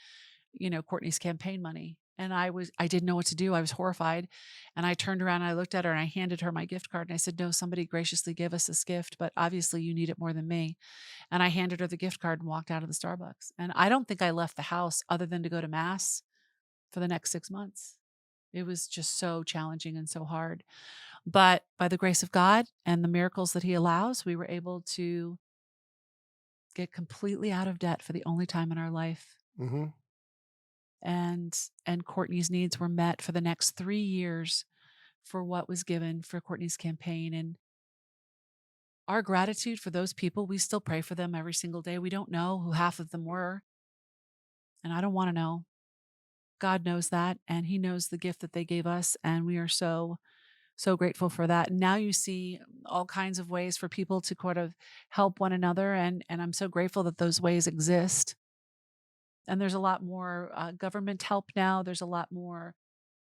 Courtney's campaign money." And I didn't know what to do. I was horrified. And I turned around and I looked at her and I handed her my gift card and I said, "No, somebody graciously gave us this gift, but obviously you need it more than me." And I handed her the gift card and walked out of the Starbucks. And I don't think I left the house other than to go to mass for the next 6 months. It was just so challenging and so hard. But by the grace of God and the miracles that he allows, we were able to get completely out of debt for the only time in our life. Mm-hmm. And Courtney's needs were met for the next 3 years for what was given for Courtney's campaign. And our gratitude for those people, we still pray for them every single day. We don't know who half of them were, and I don't want to know. God knows that, and he knows the gift that they gave us, and we are so grateful for that. And now you see all kinds of ways for people to kind of help one another, and I'm so grateful that those ways exist. And there's a lot more government help now. There's a lot more,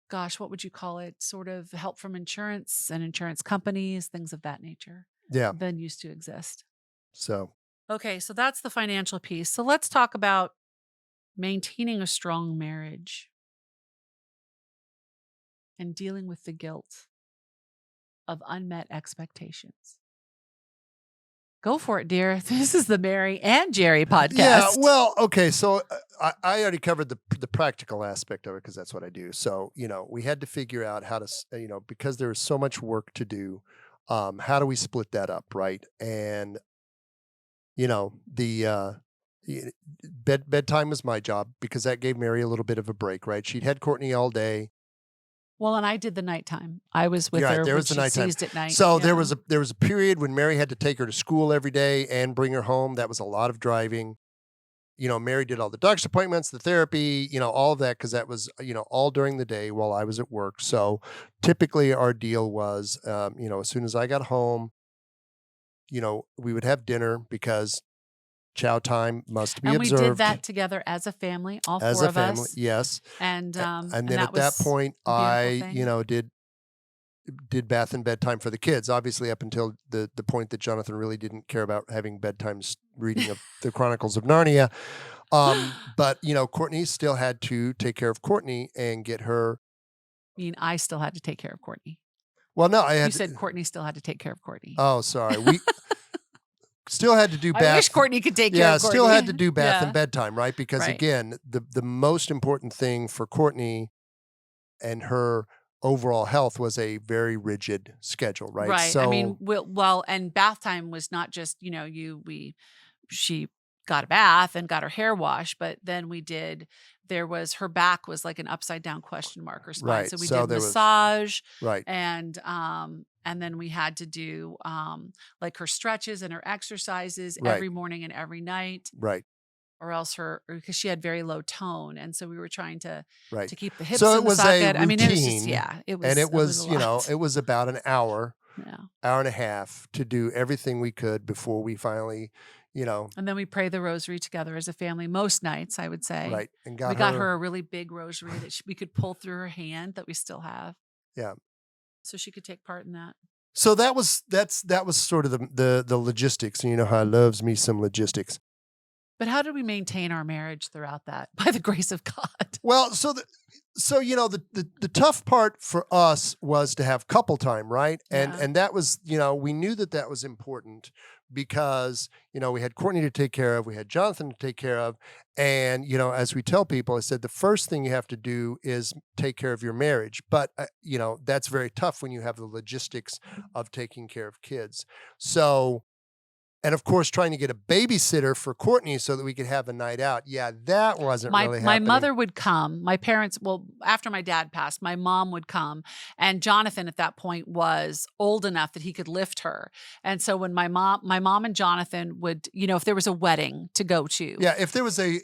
gosh, what would you call it? Sort of help from insurance and insurance companies, things of that nature, Yeah. than used to exist. So, okay, so that's the financial piece. So let's talk about maintaining a strong marriage and dealing with the guilt of unmet expectations. Go for it, dear. This is the Mary and Jerry podcast. Yeah, well, okay. So I already covered the practical aspect of it because that's what I do. So, we had to figure out how to, because there was so much work to do, how do we split that up, right? And, the bedtime was my job because that gave Mary a little bit of a break, right? She'd had Courtney all day. Well, and I did the nighttime. I was with Right, her there when was the she nighttime. seized at night. So Yeah. there was a period when Mary had to take her to school every day and bring her home. That was a lot of driving. Mary did all the doctor's appointments, the therapy, all of that because that was, all during the day while I was at work. So typically our deal was, as soon as I got home, we would have dinner because chow time must be And we did observed that together as a family, all as four a of family. us. Yes. And And then that at that was point, a beautiful I, thing. did bath and bedtime for the kids, obviously up until the point that Jonathan really didn't care about having bedtime reading of the Chronicles of Narnia. But Courtney still had to take care of Courtney and get her. I mean, I still had to take care of Courtney. Well, no, I You had. said Courtney still had to take care of Courtney. Oh, sorry. We still had to do bath. I wish Courtney could take care of Courtney. Still had to do bath Yeah. and bedtime, right? Because Right. again, the most important thing for Courtney and her overall health was a very rigid schedule, right? Right. So, I mean, well, and bath time was not just, she got a bath and got her hair washed, but then her back was like an upside down question mark or spine. Right. So we So did there was- massage right. and then we had to do like her stretches and her exercises Right. every morning and every night, Right. or else because she had very low tone. And so we were trying to Right. keep the hips So in it the was a socket. I mean, it was just, routine, yeah, it was, and it was, a lot. it was about an hour, Yeah. hour and a half to do everything we could before we finally, And then we pray the rosary together as a family most nights, I would say. right. And We got her a really big rosary that we could pull through her hand that we still have. Yeah. So she could take part in that. So that was sort of the logistics. And you know how I loves me some logistics. But how did we maintain our marriage throughout that? By the grace of God. Well, the tough part for us was to have couple time, right? Yeah. And that was, we knew that was important because, we had Courtney to take care of, we had Jonathan to take care of. And, as we tell people, I said, the first thing you have to do is take care of your marriage. But, that's very tough when you have the logistics of taking care of kids. So, and of course, trying to get a babysitter for Courtney so that we could have a night out. Yeah, that wasn't really My happening. mother would come. My parents, after my dad passed, my mom would come. And Jonathan at that point was old enough that he could lift her. And so when my mom and Jonathan would, if there was a wedding to go to. Yeah, if there was a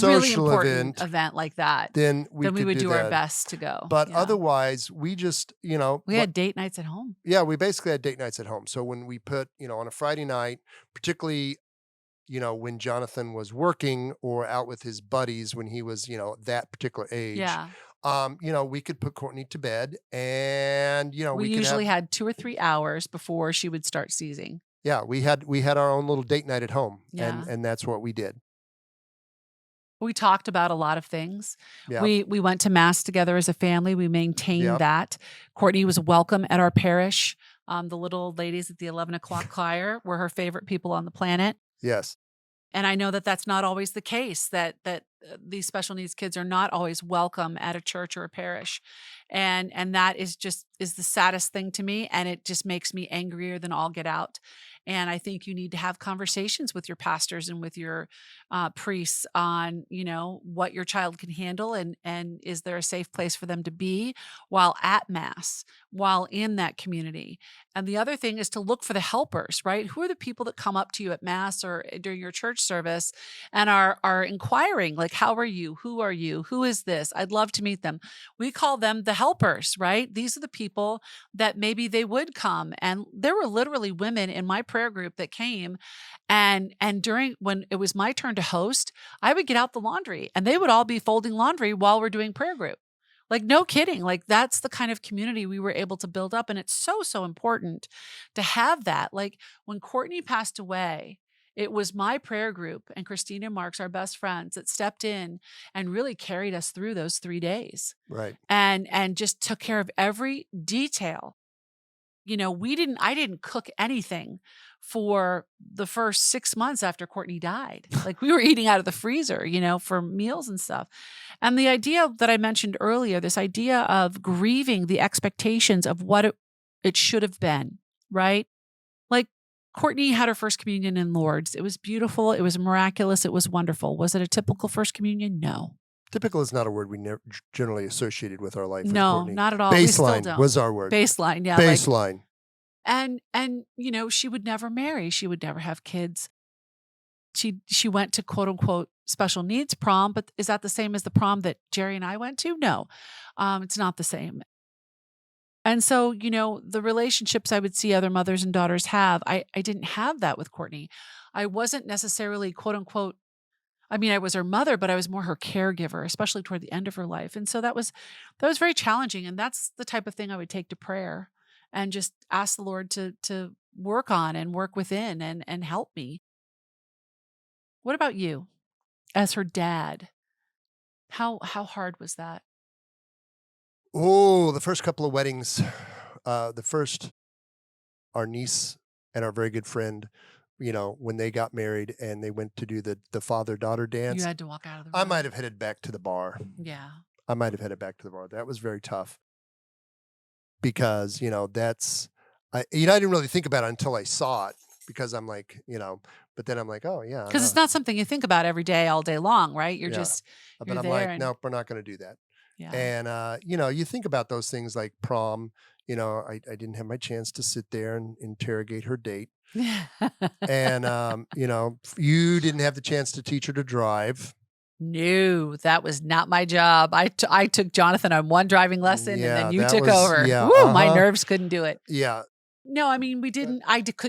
really important event like that, then we would do that. our best to go. But yeah. Otherwise, we just, we had date nights at home. Yeah, we basically had date nights at home. So when we put, on a Friday night, particularly, when Jonathan was working or out with his buddies when he was, that particular age, Yeah. we could put Courtney to bed and, We we could usually have, had 2 or 3 hours before she would start seizing. yeah, we had our own little date night at home, and Yeah. and that's what we did. We talked about a lot of things. Yep. We went to mass together as a family. We maintained Yep. that. Courtney was welcome at our parish. The little ladies at the 11 o'clock choir were her favorite people on the planet. Yes. And I know that that's not always the case, that these special needs kids are not always welcome at a church or a parish. And that is the saddest thing to me, and it just makes me angrier than all get out. And I think you need to have conversations with your pastors and with your priests on, what your child can handle, and is there a safe place for them to be while at mass, while in that community. And the other thing is to look for the helpers, right? Who are the people that come up to you at mass or during your church service and are inquiring, like, how are you? Who are you? Who is this? I'd love to meet them. We call them the helpers, right? These are the people that maybe they would come. And there were literally women in my prayer group that came, and during when it was my turn to host, I would get out the laundry and they would all be folding laundry while we're doing prayer group. Like, no kidding. Like, that's the kind of community we were able to build up. And it's so, so important to have that. Like, when Courtney passed away, it was my prayer group and Christina Marks, our best friends, that stepped in and really carried us through those 3 days Right. and just took care of every detail. I didn't cook anything for the first 6 months after Courtney died. Like, we were eating out of the freezer, for meals and stuff. And the idea that I mentioned earlier, this idea of grieving the expectations of what it should have been, right? Like, Courtney had her first communion in Lourdes. It was beautiful. It was miraculous. It was wonderful. Was it a typical first communion? No. Typical is not a word we never generally associated with our life with No, Courtney. not at all. We still Baseline don't. was our word. Baseline, yeah. Baseline. And she would never marry. She would never have kids. She went to quote unquote special needs prom, but is that the same as the prom that Jerry and I went to? No, it's not the same. And so, the relationships I would see other mothers and daughters have, I didn't have that with Courtney. I wasn't necessarily quote unquote, I was her mother, but I was more her caregiver, especially toward the end of her life. And so that was very challenging. And that's the type of thing I would take to prayer and just ask the Lord to work on and work within and help me. What about you as her dad? How hard was that? Oh, the first couple of weddings, our niece and our very good friend, when they got married and they went to do the father-daughter You dance, had to walk out of the I room. might have headed back to the bar. Yeah. I might have headed back to the bar. That was very tough because, I didn't really think about it until I saw it because I'm like, but then I'm like, oh yeah. Because it's not something you think about every day, all day long, right? You're Yeah. just, But you're I'm there like, and nope, we're not going to do that. yeah. And, you think about those things like prom, I didn't have my chance to sit there and interrogate her date. And, you didn't have the chance to teach her to drive. No, that was not my job. I took Jonathan on one driving lesson and Yeah, then you that took was- over. yeah, Woo, my uh-huh. nerves couldn't do it. Yeah. No, we didn't,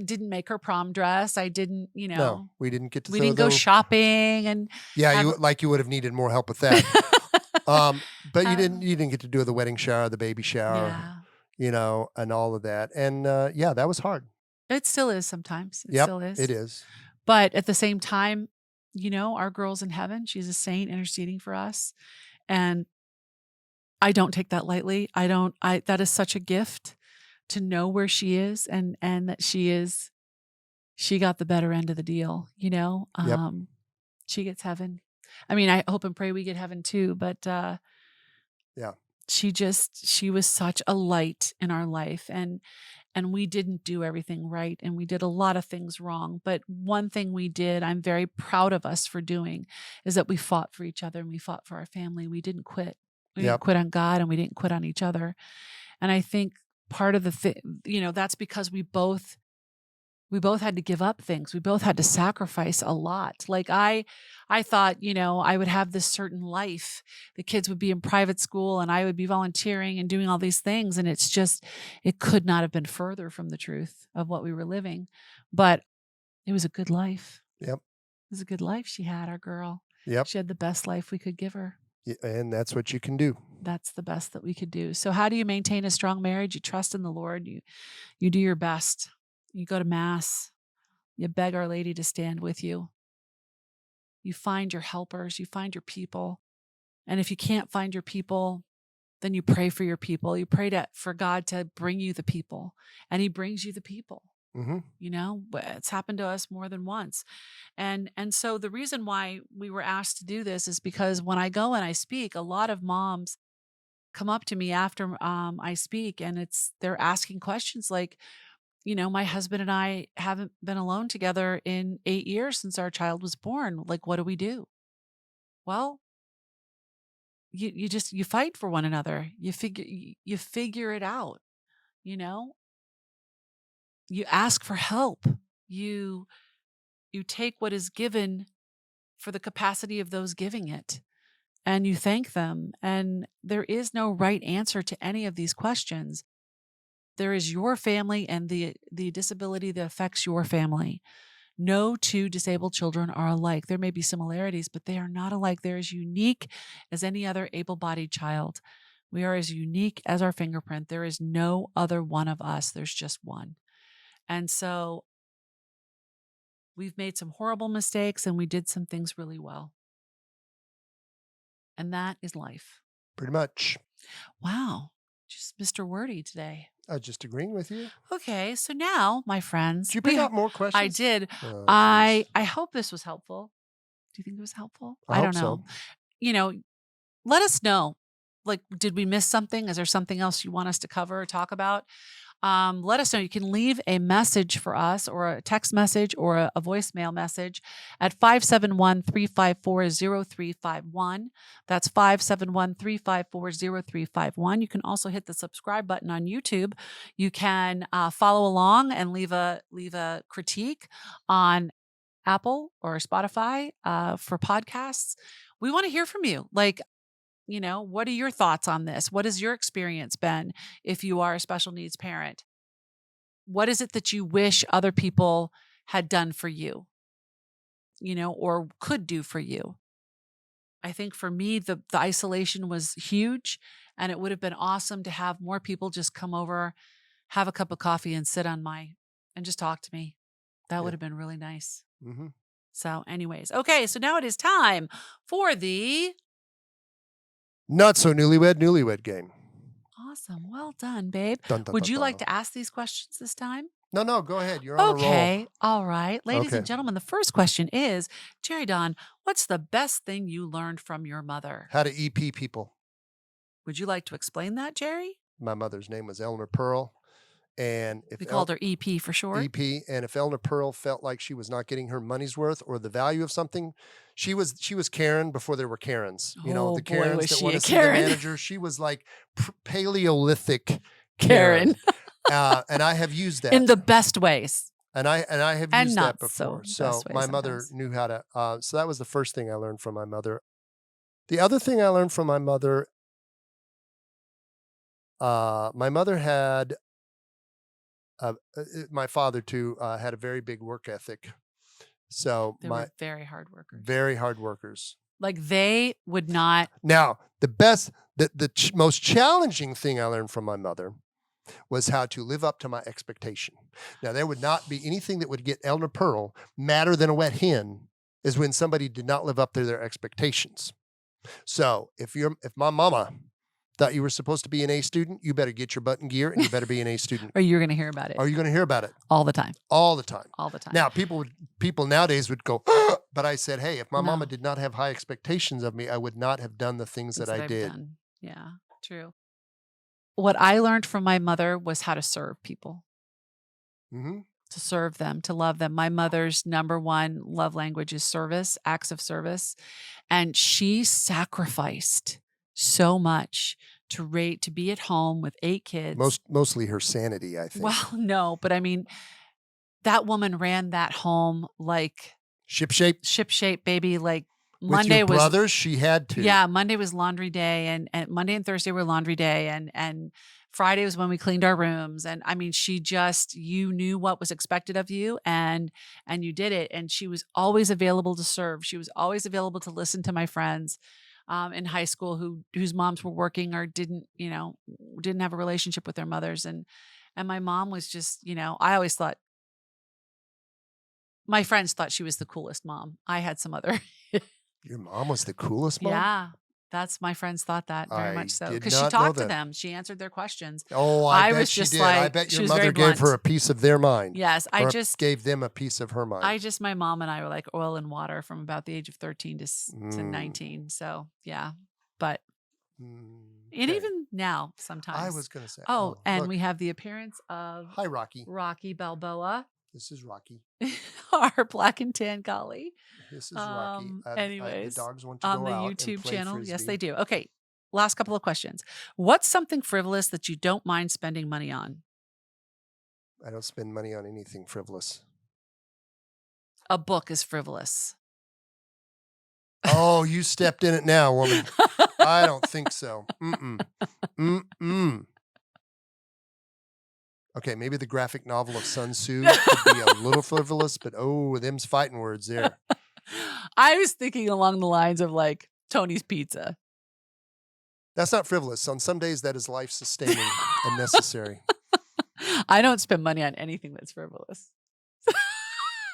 didn't make her prom dress. I didn't, No, we didn't get to we throw didn't go those. shopping and Yeah, have- you would have needed more help with that. But you didn't get to do the wedding shower, the baby shower, yeah. and all of that. And yeah, that was hard. It still is sometimes. It Yep, still is. it is. But at the same time, our girl's in heaven. She's a saint interceding for us. And I don't take that lightly. That is such a gift to know where she is and that she got the better end of the deal, Yep. She gets heaven. I hope and pray we get heaven too, but Yeah. she was such a light in our life and we didn't do everything right and we did a lot of things wrong. But one thing we did, I'm very proud of us for doing, is that we fought for each other and we fought for our family. We didn't quit. We didn't Yep. quit on God and we didn't quit on each other. And I think part of the thing, that's because we both had to give up things. We both had to sacrifice a lot. Like I thought, I would have this certain life. The kids would be in private school and I would be volunteering and doing all these things. And it's just, it could not have been further from the truth of what we were living, but it was a good life. Yep. was a good life she had, our girl. Yep. She had the best life we could give her. And that's what you can do. That's the best that we could do. So how do you maintain a strong marriage? You trust in the Lord. You do your best. You go to mass. You beg Our Lady to stand with you. You find your helpers. You find your people. And if you can't find your people, then you pray for your people. You pray for God to bring you the people, and He brings you the people. Mm-hmm. You know, it's happened to us more than once. And so the reason why we were asked to do this is because when I go and I speak, a lot of moms come up to me after I speak, and they're asking questions like, you know, my husband and I haven't been alone together in 8 years since our child was born. Like, what do we do? Well, you fight for one another. You figure it out, you know? You ask for help. You take what is given for the capacity of those giving it, and you thank them. And there is no right answer to any of these questions. There is your family and the disability that affects your family. No two disabled children are alike. There may be similarities, but they are not alike. They're as unique as any other able-bodied child. We are as unique as our fingerprint. There is no other one of us. There's just one. And so we've made some horrible mistakes, and we did some things really well. And that is life. Pretty much. Wow. Just Mr. Wordy today. Just agreeing with you. Okay. So now, my friends. Did you pick out more questions? I did. Oh, I hope this was helpful. Do you think it was helpful? I don't know. So. You know, let us know. Like, did we miss something? Is there something else you want us to cover or talk about? Let us know. You can leave a message for us, or a text message, or a voicemail message at 571-354-0351. That's 571-354-0351. You can also hit the subscribe button on YouTube. You can follow along and leave a critique on Apple or Spotify for podcasts. We want to hear from you. Like, you know, what are your thoughts on this? What has your experience been if you are a special needs parent? What is it that you wish other people had done for you, you know, or could do for you? I think for me, the isolation was huge, and it would have been awesome to have more people just come over, have a cup of coffee, and sit and just talk to me. That would have been really nice. Mm-hmm. So anyways, okay, so now it is time for the Not so newlywed game. Awesome. Well done, babe. Dun, dun, Would dun, you dun. like to ask these questions this time? No, go ahead. You're on a roll. Okay. All right. Ladies and gentlemen, the first question is, Jerry Don, what's the best thing you learned from your mother? How to EP people. Would you like to explain that, Jerry? My mother's name was Eleanor Pearl. And if we called her EP for short. EP. And if Eleanor Pearl felt like she was not getting her money's worth or the value of something, she was Karen before there were Karens. You know, the Karens that want to see the manager. She was like Paleolithic Karen. And I have used that in the best ways. And I have used that before. So my mother sometimes. knew how to. So that was the first thing I learned from my mother. The other thing I learned from my mother had. My father too had a very big work ethic. So they were very hard workers. Very hard workers. Like they would not. Now, the most challenging thing I learned from my mother was how to live up to my expectation. Now, there would not be anything that would get Eleanor Pearl madder than a wet hen is when somebody did not live up to their expectations. So if my mama thought you were supposed to be an A student, you better get your butt in gear and you better be an A student. Or you're going to hear about it. Or you're going to hear about it. All the time. All the time. All the time. Now, people nowadays would go, but I said, hey, if my mama did not have high expectations of me, I would not have done the things that I did. Done. Yeah, true. What I learned from my mother was how to serve people. Mm-hmm. To serve them, to love them. My mother's number one love language is service, acts of service. And she sacrificed so much to be at home with 8 kids. Mostly her sanity, I think. Well, no, but I mean, that woman ran that home like shipshape, baby. Like with Monday your brothers, she had to. Yeah, Monday was laundry day, and Monday and Thursday were laundry day, and Friday was when we cleaned our rooms. And I mean, you knew what was expected of you and you did it. And she was always available to serve. She was always available to listen to my friends in high school whose moms were working or didn't have a relationship with their mothers. And my mom was just, I always thought my friends thought she was the coolest mom. I had some other. Your mom was the coolest mom? Yeah. That's my friends thought that very much so. Because she not know talked to that. them. She answered their questions. Oh, I bet was she just did. like, I bet she your was mother very gave her blunt. a piece of their mind. Yes, or gave them a piece of her mind. my mom and I were like oil and water from about the age of 13 to 19. So yeah, but and Okay. even now sometimes. I was going to say. Oh, and look. we have the appearance of Hi, Rocky. Rocky Balboa, This is Rocky. our black and tan collie. This is Rocky. Anyways, the dogs want to on go the out YouTube and play channel. Frisbee. Yes, they do. Okay, last couple of questions. What's something frivolous that you don't mind spending money on? I don't spend money on anything frivolous. A book is frivolous. Oh, you stepped in it now, woman. I don't think so. Okay, maybe the graphic novel of Sun Tzu could be a little frivolous, but them's fighting words there. I was thinking along the lines of like Tony's Pizza. That's not frivolous. On some days, that is life-sustaining and necessary. I don't spend money on anything that's frivolous.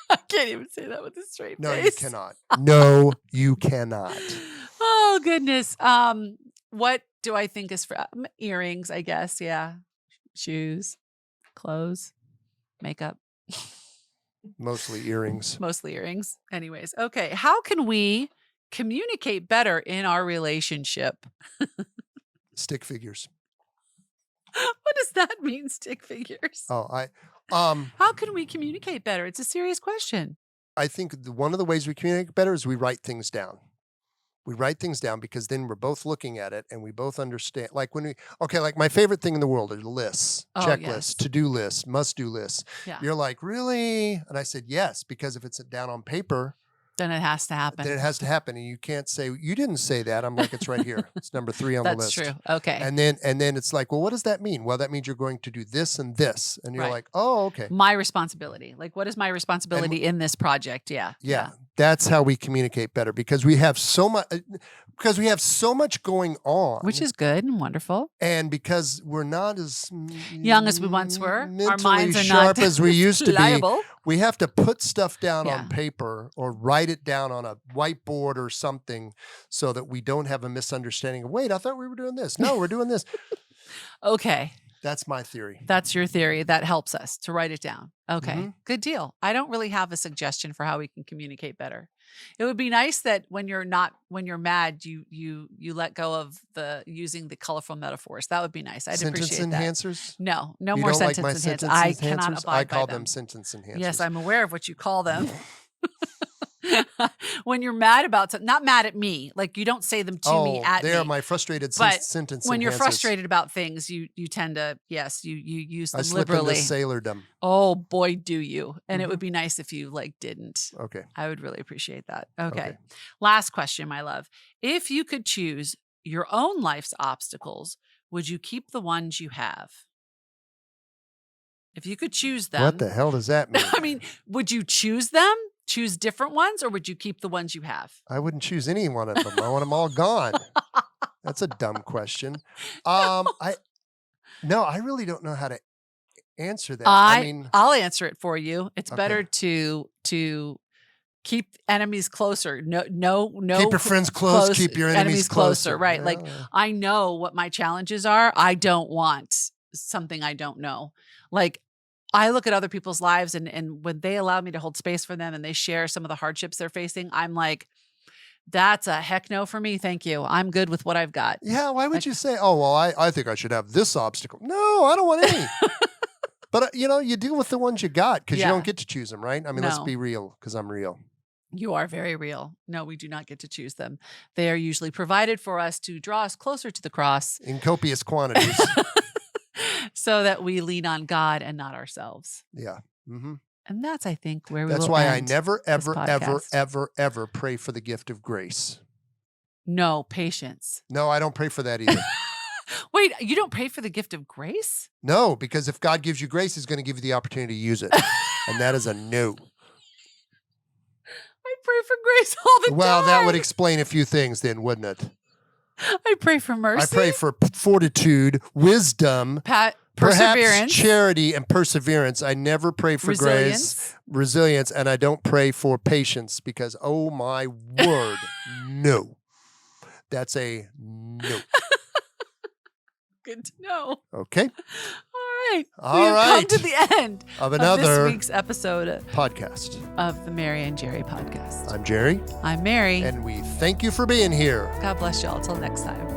I can't even say that with a straight No, face. you cannot. No, you cannot. Oh, goodness. What do I think is earrings, I guess. Yeah. Shoes, clothes, makeup. Mostly earrings. Mostly earrings. Anyways. Okay. How can we communicate better in our relationship? Stick figures. What does that mean, stick figures? Oh, how can we communicate better? It's a serious question. I think one of the ways we communicate better is we write things down. We write things down because then we're both looking at it and we both understand. Like like my favorite thing in the world are lists, checklists, yes. to-do lists, must-do lists. Yeah. You're like, really? And I said, yes, because if it's down on paper, then it has to happen. Then it has to happen. And you can't say, you didn't say that. I'm like, it's right here. It's number 3 on the list. That's true. Okay. And then it's like, well, what does that mean? Well, that means you're going to do this and this. And you're like, oh, okay. My responsibility. Like, what is my responsibility in this project? Yeah. Yeah. That's how we communicate better because we have so much going on. Which is good and wonderful. And because we're not as young as we once were, mentally our minds are sharp not as we used to liable. be, we have to put stuff down on paper or write it down on a whiteboard or something so that we don't have a misunderstanding of, wait, I thought we were doing this. No, we're doing this. Okay. That's my theory. That's your theory. That helps us to write it down. Okay. Good deal. I don't really have a suggestion for how we can communicate better. It would be nice that when you're mad, you let go of using the colorful metaphors. That would be nice. I'd appreciate that. Sentence enhancers? No You more don't like sentence my enhancers. sentence I enhancers? cannot abide I call by them sentence enhancers. Yes, I'm aware of what you call them. When you're mad about something, not mad at me, like you don't say them to me at me. They're my frustrated sentence when you're enhancers. frustrated about things, you tend to, you use them I slip liberally. into sailordom. Oh boy, do you. And it would be nice if you didn't. Okay. I would really appreciate that. Okay. Last question, my love. If you could choose your own life's obstacles, would you keep the ones you have? If you could choose them. What the hell does that mean? I mean, would you choose them? Choose different ones, or would you keep the ones you have? I wouldn't choose any one of them. I want them all gone. That's a dumb question. I really don't know how to answer that. I'll answer it for you. It's better to keep enemies closer. No. Keep your friends close. Keep your enemies closer. Right. Like I know what my challenges are. I don't want something I don't know. Like I look at other people's lives and when they allow me to hold space for them and they share some of the hardships they're facing, I'm like, that's a heck no for me. Thank you. I'm good with what I've got. Yeah. Why would you say, oh, well, I think I should have this obstacle? No, I don't want any. But, you deal with the ones you got because you don't get to choose them, right? I mean, let's be real because I'm real. You are very real. No, we do not get to choose them. They are usually provided for us to draw us closer to the cross. In copious quantities. So that we lean on God and not ourselves. Yeah. Mm-hmm. And that's, I think, where we That's will why end I never, ever, ever, podcast. ever, ever pray for the gift of grace. No, patience. No, I don't pray for that either. Wait, you don't pray for the gift of grace? No, because if God gives you grace, he's going to give you the opportunity to use it. And that is a no. I pray for grace all the time. Well, that would explain a few things then, wouldn't it? I pray for mercy. I pray for fortitude, wisdom, perseverance, perhaps charity, and perseverance. I never pray for grace, resilience, and I don't pray for patience because, oh my word, no. That's a no. Good to know. Okay. All right. All We've right. come to the end of another this week's episode podcast of the Mary and Jerry podcast. I'm Jerry. I'm Mary. And we thank you for being here. God bless you all. Till next time.